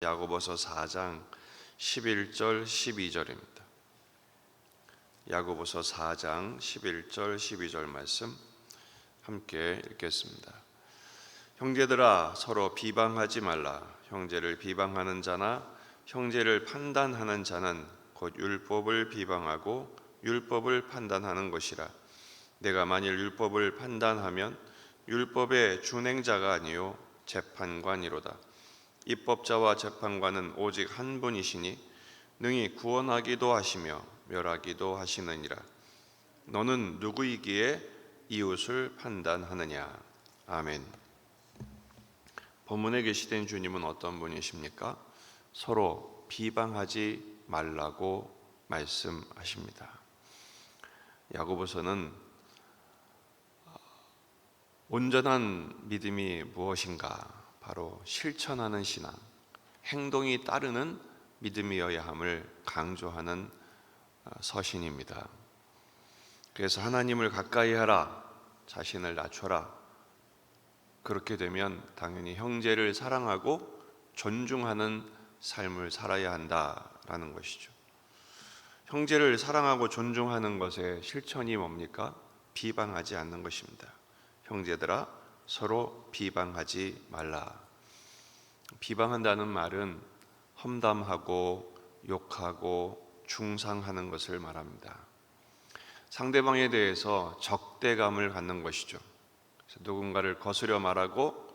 야고보서 4장 11절 12절입니다. 야고보서 4장 11절 12절 말씀 함께 읽겠습니다. 형제들아, 서로 비방하지 말라. 형제를 비방하는 자나 형제를 판단하는 자는 곧 율법을 비방하고 율법을 판단하는 것이라. 내가 만일 율법을 판단하면 율법의 준행자가 아니요 재판관이로다. 입법자와 재판관은 오직 한 분이시니 능히 구원하기도 하시며 멸하기도 하시느니라. 너는 누구이기에 이웃을 판단하느냐. 아멘. 본문에 계시된 주님은 어떤 분이십니까? 서로 비방하지 말라고 말씀하십니다. 야고보서는 온전한 믿음이 무엇인가? 바로 실천하는 신앙, 행동이 따르는 믿음이어야 함을 강조하는 서신입니다. 그래서 하나님을 가까이 하라, 자신을 낮춰라. 그렇게 되면 당연히 형제를 사랑하고 존중하는 삶을 살아야 한다라는 것이죠. 형제를 사랑하고 존중하는 것의 실천이 뭡니까? 비방하지 않는 것입니다. 형제들아, 서로 비방하지 말라. 비방한다는 말은 험담하고 욕하고 중상하는 것을 말합니다. 상대방에 대해서 적대감을 갖는 것이죠. 그래서 누군가를 거스려 말하고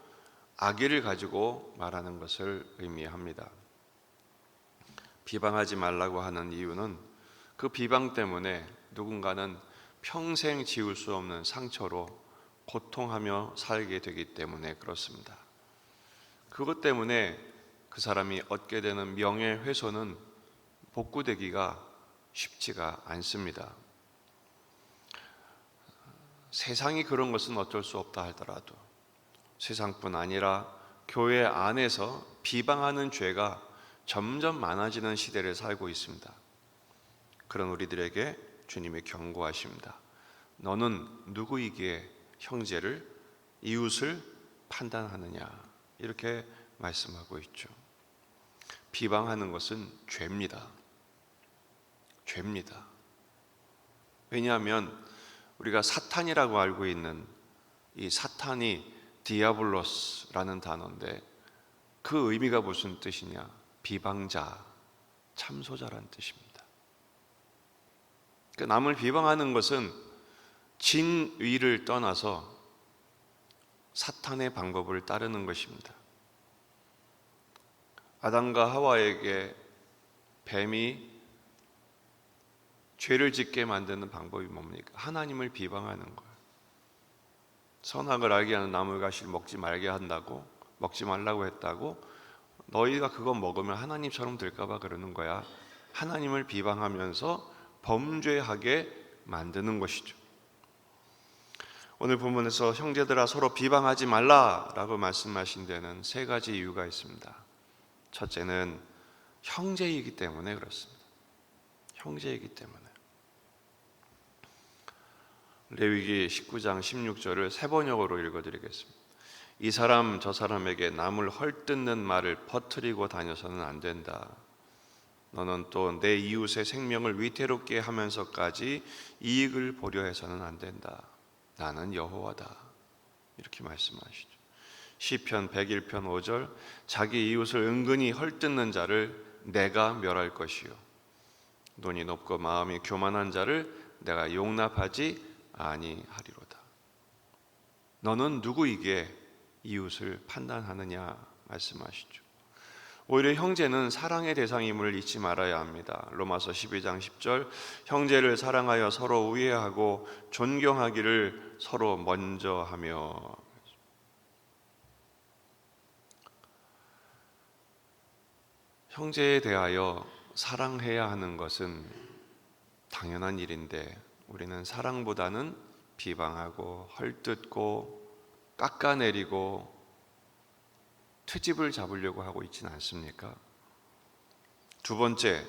악의를 가지고 말하는 것을 의미합니다. 비방하지 말라고 하는 이유는 그 비방 때문에 누군가는 평생 지울 수 없는 상처로 고통하며 살게 되기 때문에 그렇습니다. 그것 때문에 그 사람이 얻게 되는 명예훼손은 복구되기가 쉽지가 않습니다. 세상이 그런 것은 어쩔 수 없다 하더라도 세상뿐 아니라 교회 안에서 비방하는 죄가 점점 많아지는 시대를 살고 있습니다. 그런 우리들에게 주님이 경고하십니다. 너는 누구이기에 형제를, 이웃을 판단하느냐, 이렇게 말씀하고 있죠. 비방하는 것은 죄입니다. 죄입니다. 왜냐하면 우리가 사탄이라고 알고 있는 이 사탄이 디아블로스라는 단어인데 그 의미가 무슨 뜻이냐? 비방자, 참소자라는 뜻입니다. 그러니까 남을 비방하는 것은 진의를 떠나서 사탄의 방법을 따르는 것입니다. 아담과 하와에게 뱀이 죄를 짓게 만드는 방법이 뭡니까? 하나님을 비방하는 거예요. 선악을 알게 하는 나무 가시를 먹지 말게 한다고, 먹지 말라고 했다고, 너희가 그거 먹으면 하나님처럼 될까 봐 그러는 거야. 하나님을 비방하면서 범죄하게 만드는 것이죠. 오늘 본문에서 형제들아 서로 비방하지 말라라고 말씀하신 데는 세 가지 이유가 있습니다. 첫째는 형제이기 때문에 그렇습니다. 형제이기 때문에. 레위기 19장 16절을 세 번역으로 읽어드리겠습니다. 이 사람 저 사람에게 남을 헐뜯는 말을 퍼뜨리고 다녀서는 안 된다. 너는 또 내 이웃의 생명을 위태롭게 하면서까지 이익을 보려 해서는 안 된다. 나는 여호와다. 이렇게 말씀하시죠. 시편 101편 5절 자기 이웃을 은근히 헐뜯는 자를 내가 멸할 것이요 눈이 높고 마음이 교만한 자를 내가 용납하지 아니하리로다. 너는 누구이기에 이웃을 판단하느냐 말씀하시죠. 오히려 형제는 사랑의 대상임을 잊지 말아야 합니다. 로마서 12장 10절 형제를 사랑하여 서로 우애하고 존경하기를 서로 먼저 하며. 형제에 대하여 사랑해야 하는 것은 당연한 일인데 우리는 사랑보다는 비방하고 헐뜯고 깎아내리고 트집을 잡으려고 하고 있지는 않습니까? 두 번째,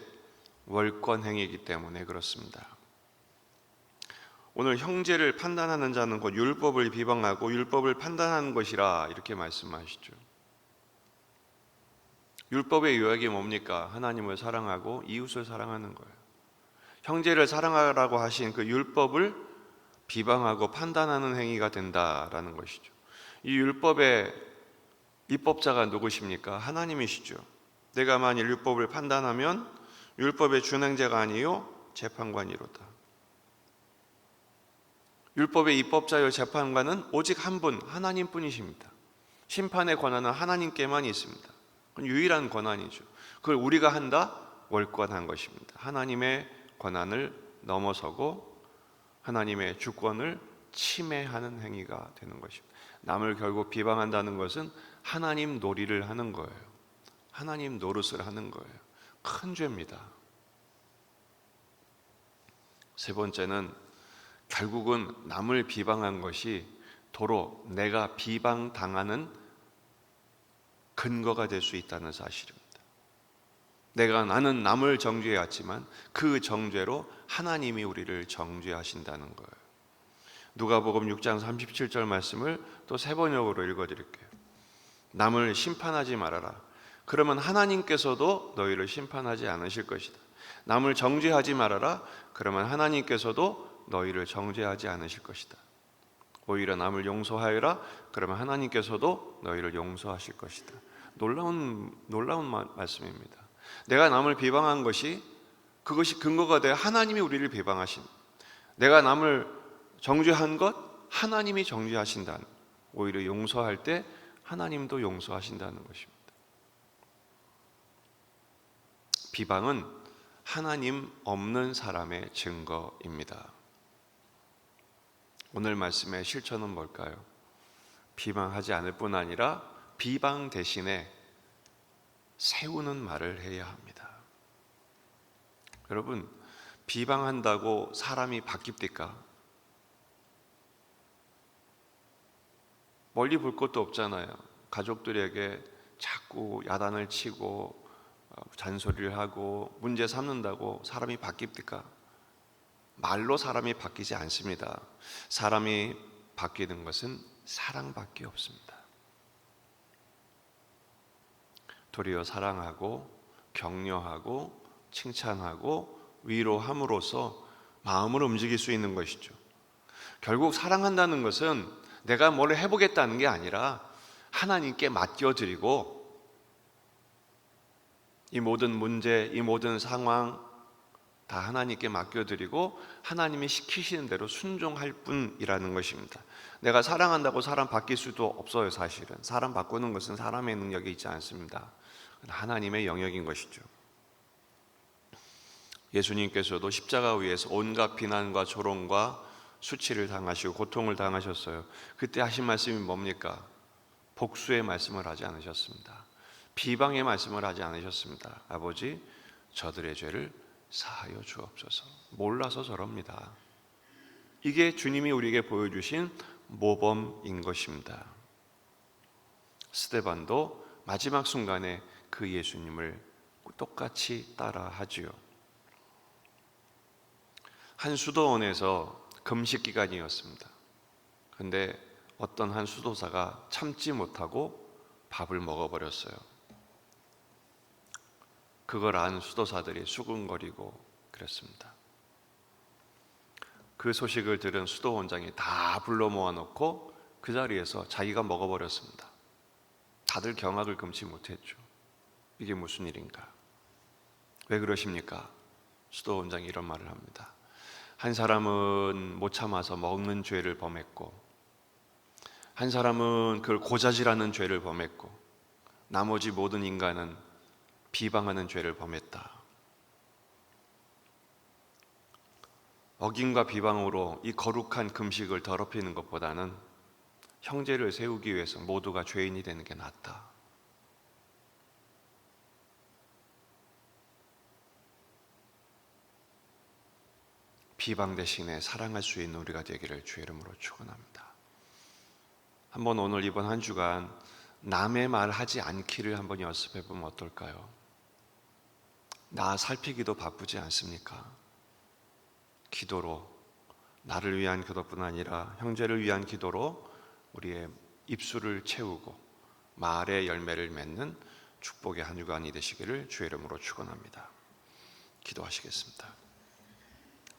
월권행위이기 때문에 그렇습니다. 오늘 형제를 판단하는 자는 곧 율법을 비방하고 율법을 판단하는 것이라 이렇게 말씀하시죠. 율법의 요약이 뭡니까? 하나님을 사랑하고 이웃을 사랑하는 거예요. 형제를 사랑하라고 하신 그 율법을 비방하고 판단하는 행위가 된다라는 것이죠. 이 율법의 입법자가 누구십니까? 하나님이시죠. 내가 만일 율법을 판단하면 율법의 준행자가 아니요 재판관이로다. 율법의 입법자요 재판관은 오직 한 분, 하나님뿐이십니다. 심판의 권한은 하나님께만 있습니다. 그건 유일한 권한이죠. 그걸 우리가 한다? 월권한 것입니다. 하나님의 권한을 넘어서고 하나님의 주권을 침해하는 행위가 되는 것입니다. 남을 결국 비방한다는 것은 하나님 놀이를 하는 거예요. 하나님 노릇을 하는 거예요. 큰 죄입니다. 세 번째는 결국은 남을 비방한 것이 도로 내가 비방당하는 근거가 될 수 있다는 사실입니다. 나는 남을 정죄해왔지만 그 정죄로 하나님이 우리를 정죄하신다는 거예요. 누가복음 6장 37절 말씀을 또 세 번역으로 읽어드릴게요. 남을 심판하지 말아라. 그러면 하나님께서도 너희를 심판하지 않으실 것이다. 남을 정죄하지 말아라. 그러면 하나님께서도 너희를 정죄하지 않으실 것이다. 오히려 남을 용서하여라. 그러면 하나님께서도 너희를 용서하실 것이다. 놀라운 말씀입니다. 내가 남을 비방한 그것이 근거가 되어 하나님이 우리를 비방하신, 내가 남을 정죄한 것 하나님이 정죄하신다는, 오히려 용서할 때 하나님도 용서하신다는 것입니다. 비방은 하나님 없는 사람의 증거입니다. 오늘 말씀의 실천은 뭘까요? 비방하지 않을 뿐 아니라 비방 대신에 세우는 말을 해야 합니다. 여러분, 비방한다고 사람이 바뀝니까? 멀리 볼 것도 없잖아요. 가족들에게 자꾸 야단을 치고 잔소리를 하고 문제 삼는다고 사람이 바뀝니까? 말로 사람이 바뀌지 않습니다. 사람이 바뀌는 것은 사랑밖에 없습니다. 도리어 사랑하고 격려하고 칭찬하고 위로함으로써 마음을 움직일 수 있는 것이죠. 결국 사랑한다는 것은 내가 뭘 해보겠다는 게 아니라 하나님께 맡겨드리고 이 모든 문제, 이 모든 상황 다 하나님께 맡겨드리고 하나님이 시키시는 대로 순종할 뿐이라는 것입니다. 내가 사랑한다고 사람 바뀔 수도 없어요. 사실은 사람 바꾸는 것은 사람의 능력이 있지 않습니다. 하나님의 영역인 것이죠. 예수님께서도 십자가 위에서 온갖 비난과 조롱과 수치를 당하시고 고통을 당하셨어요. 그때 하신 말씀이 뭡니까? 복수의 말씀을 하지 않으셨습니다. 비방의 말씀을 하지 않으셨습니다. 아버지, 저들의 죄를 사하여 주옵소서. 몰라서 저럽니다. 이게 주님이 우리에게 보여주신 모범인 것입니다. 스데반도 마지막 순간에 그 예수님을 똑같이 따라하지요. 한 수도원에서 금식 기간이었습니다. 그런데 어떤 한 수도사가 참지 못하고 밥을 먹어버렸어요. 그걸 안 수도사들이 수군거리고 그랬습니다. 그 소식을 들은 수도원장이 다 불러 모아놓고 그 자리에서 자기가 먹어버렸습니다. 다들 경악을 금치 못했죠. 이게 무슨 일인가? 왜 그러십니까? 수도원장이 이런 말을 합니다. 한 사람은 못 참아서 먹는 죄를 범했고, 한 사람은 그걸 고자질하는 죄를 범했고, 나머지 모든 인간은 비방하는 죄를 범했다. 어김과 비방으로 이 거룩한 금식을 더럽히는 것보다는 형제를 세우기 위해서 모두가 죄인이 되는 게 낫다. 비방 대신에 사랑할 수 있는 우리가 되기를 주의 이름으로 축원합니다. 한번 오늘 이번 한 주간 남의 말 하지 않기를 한번 연습해 보면 어떨까요? 나 살피기도 바쁘지 않습니까? 기도로, 나를 위한 기도뿐 아니라 형제를 위한 기도로 우리의 입술을 채우고 말의 열매를 맺는 축복의 한 주간이 되시기를 주의 이름으로 축원합니다. 기도하시겠습니다.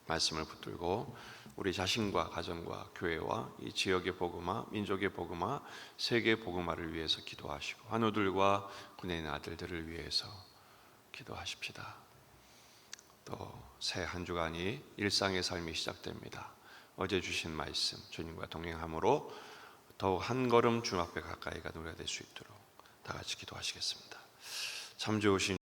말씀을 붙들고 우리 자신과 가정과 교회와 이 지역의 복음화, 민족의 복음화, 세계의 복음화를 위해서 기도하시고 환우들과 군인의 아들들을 위해서 기도하십시다. 또 새 한 주간이 일상의 삶이 시작됩니다. 어제 주신 말씀 주님과 동행함으로 더욱 한 걸음 주 앞에 가까이 가는 우리가 될 수 있도록 다 같이 기도하시겠습니다. 참 좋으신